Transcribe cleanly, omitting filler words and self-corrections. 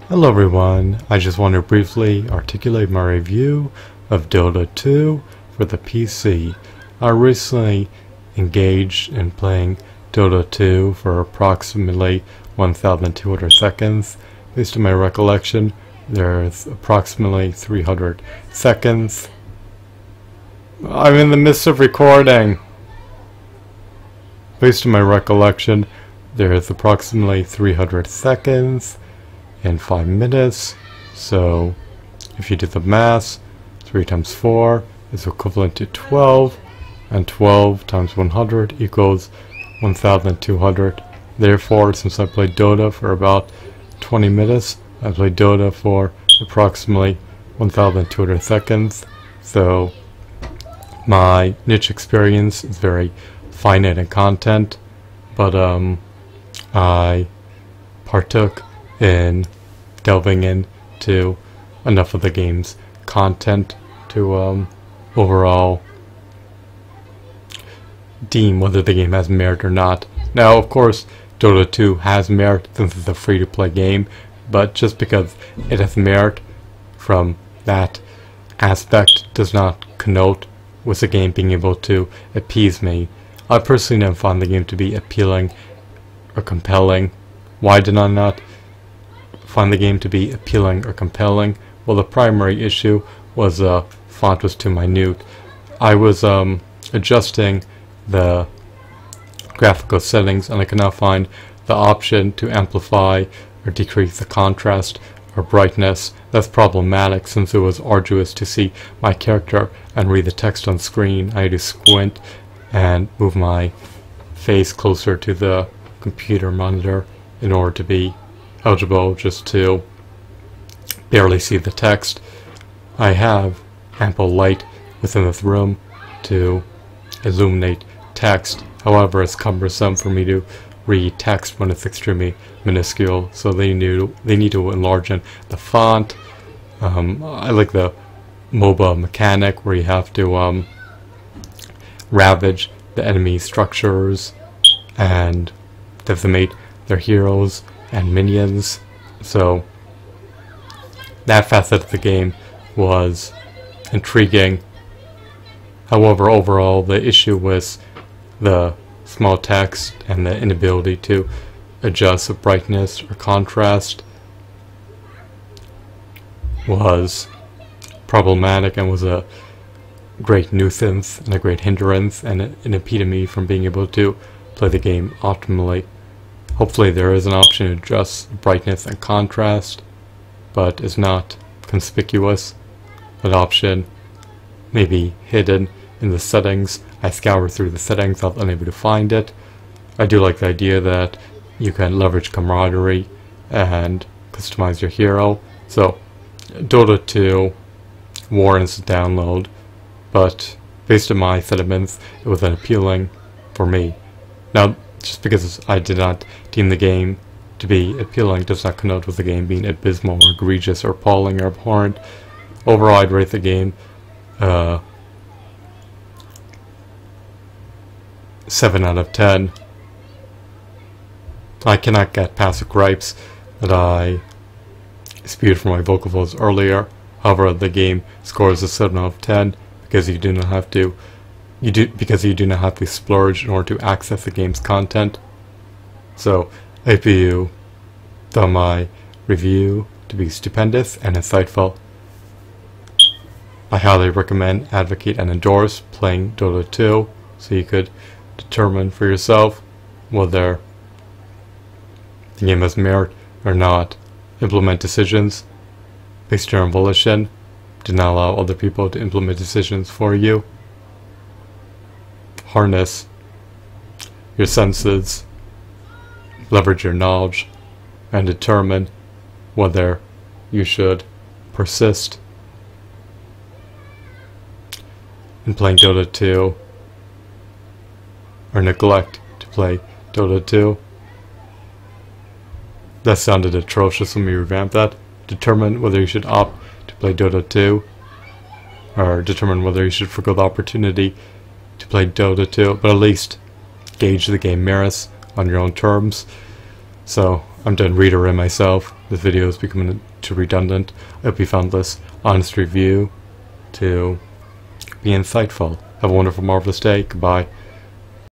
Hello everyone, I just want to briefly articulate my review of Dota 2 for the PC. I recently engaged in playing Dota 2 for approximately 1,200 seconds. Based on my recollection, there's approximately 300 seconds. I'm in the midst of recording! Based on my recollection, there's approximately 300 seconds in 5 minutes, so if you do the math, 3 times 4 is equivalent to 12, and 12 times 100 equals 1,200. Therefore, since I played Dota for about 20 minutes, I played Dota for approximately 1,200 seconds, so my niche experience is very finite in content, but I partook in delving into enough of the game's content to overall deem whether the game has merit or not. Now, of course, Dota 2 has merit since it's a free-to-play game, but just because it has merit from that aspect does not connote with the game being able to appease me. I personally don't find the game to be appealing or compelling. Why did I not find the game to be appealing or compelling? Well, the primary issue was font was too minute. I was adjusting the graphical settings and I could not find the option to amplify or decrease the contrast or brightness. That's problematic since it was arduous to see my character and read the text on screen. I had to squint and move my face closer to the computer monitor in order to be eligible just to barely see the text. I have ample light within this room to illuminate text. However, it's cumbersome for me to read text when it's extremely minuscule, so they need to enlarge the font. I like the MOBA mechanic where you have to ravage the enemy structures and decimate their heroes and minions, so that facet of the game was intriguing. However, overall the issue with the small text and the inability to adjust the brightness or contrast was problematic and was a great nuisance and a great hindrance and an impeded me from being able to play the game optimally. Hopefully there is an option to adjust brightness and contrast, but it's not conspicuous. That option may be hidden in the settings. I scoured through the settings, I was unable to find it. I do like the idea that you can leverage camaraderie and customize your hero. So Dota 2 warrants a download, but based on my sentiments, it was unappealing for me. Now, just because I did not deem the game to be appealing does not connote with the game being abysmal or egregious or appalling or abhorrent. Overall, I'd rate the game 7 out of 10. I cannot get past the gripes that I spewed from my vocal folds earlier. However, the game scores a 7 out of 10 because you do not have to splurge in order to access the game's content. So, if you found my review to be stupendous and insightful, I highly recommend, advocate, and endorse playing Dota 2 so you could determine for yourself whether the game has merit or not. Implement decisions based on your own volition. Do not allow other people to implement decisions for you. Harness your senses, leverage your knowledge, and determine whether you should persist in playing Dota 2 or neglect to play Dota 2. That sounded atrocious. Let me revamp that. Determine whether you should opt to play Dota 2, or determine whether you should forgo the opportunity to play Dota 2, but at least gauge the game merits on your own terms. So I'm done reiterating myself. this video is becoming too redundant. I hope you found this honest review to be insightful. Have a wonderful, marvelous day. Goodbye.